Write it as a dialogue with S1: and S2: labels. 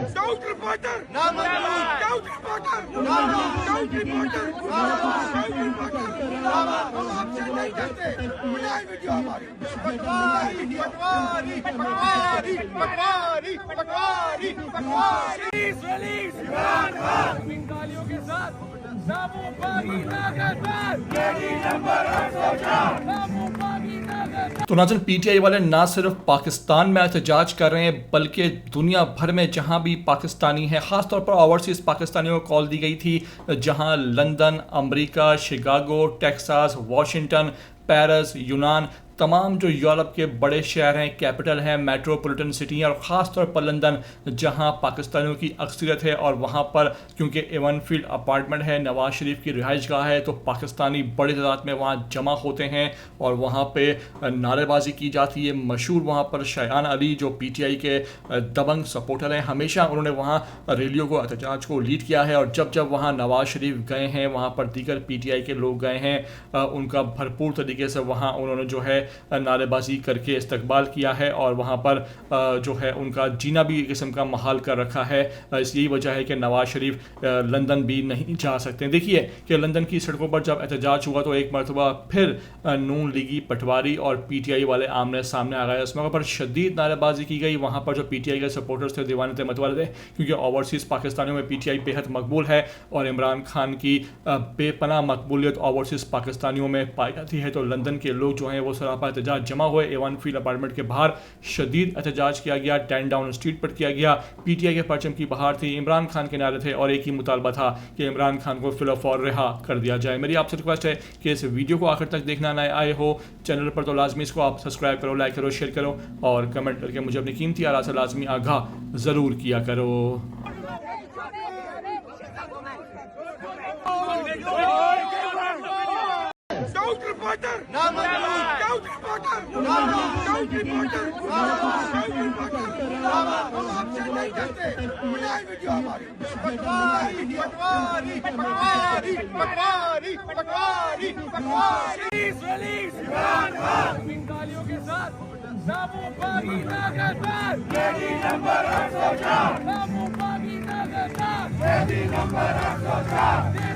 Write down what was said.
S1: Scout reporter! Scout reporter! Scout reporter! Scout reporter! हम आपसे नहीं करते। बनाए वीडियो हमारी। Release इमरान खान। गालियों के साथ नामो बागी नागरदार। KD number 804। नामो बागी नागरदार।
S2: तो नाज़रीन, पीटीआई वाले ना सिर्फ पाकिस्तान में एहतजाज कर रहे हैं बल्कि दुनिया भर में जहां भी पाकिस्तानी है, ख़ासतौर पर ओवरसीज़ पाकिस्तानियों को कॉल दी गई थी, जहां London, America, Chicago, Texas, Washington, Paris, यूनान, तमाम जो यूरोप के बड़े शहर हैं, कैपिटल हैं, मेट्रोपॉलिटन सिटी हैं, और ख़ास तौर पर लंदन जहां पाकिस्तानियों की अक्सरियत है, और वहां पर क्योंकि एवन फील्ड अपार्टमेंट है, नवाज शरीफ की रिहाइश गाह है, तो पाकिस्तानी बड़ी तादाद में वहां जमा होते हैं और वहां पे नारेबाजी की जाती है। मशहूर वहां पर शयान अली जो पीटीआई के दबंग सपोर्टर हैं, हमेशा उन्होंने वहां रैलियों को, एहतजाज को लीड किया है, और जब जब वहां नवाज शरीफ गए हैं, वहां पर दीगर पीटीआई के लोग गए हैं, उनका भरपूर तरीके से वहां उन्होंने जो है नारेबाजी करके इस्तकबाल किया है, और वहाँ पर जो है उनका जीना भी एक किस्म का महाल कर रखा है। यही वजह है कि नवाज शरीफ लंदन भी नहीं जा सकते। देखिए कि लंदन की सड़कों पर जब एहतजाज हुआ तो एक मरतबा फिर नून लीगी, पटवारी और पीटीआई वाले आमने सामने आ गए। उस मौके पर शदीद नारेबाजी की गई। वहाँ पर जो पीटीआई के सपोर्टर्स थे, दीवाने थे, मतवाले थे, क्योंकि ओवरसीज़ पाकिस्तानियों में पीटीआई बेहद मकबूल है और इमरान खान की बेपनाह मकबूलियत ओवरसीज़ पाकिस्तानियों में पाई जाती है। तो लंदन के लोग जो हैं वो सरापा एहतजाज जमा हुए। एवन फील्ड अपार्टमेंट के बाहर शदीद एहतजाज किया गया, 10 डाउन स्ट्रीट पर किया गया। पीटीआई के परचम की बहार थी, इमरान खान के नारे थे, और एक ही मुतालबा था कि इमरान खान को फिलौफौर रिहा कर दिया जाए। मेरी आपसे रिक्वेस्ट है कि इस वीडियो को आखिर तक देखना नए आए हो चैनल पर तो लाजमी इसको आप सब्सक्राइब करो, लाइक करो, शेयर करो, और कमेंट करके मुझे अपनी कीमती आरा से लाजमी आगाह ज़रूर किया करो।
S1: Scout reporter! Scout reporter! Scout reporter! Scout reporter! हम आपसे नहीं करते। बनाए वीडियो हमारी। Release इमरान खान। गालियों के साथ नामो बागी नागरदार। KD number 804। नामो बागी नागरदार। KD number 804।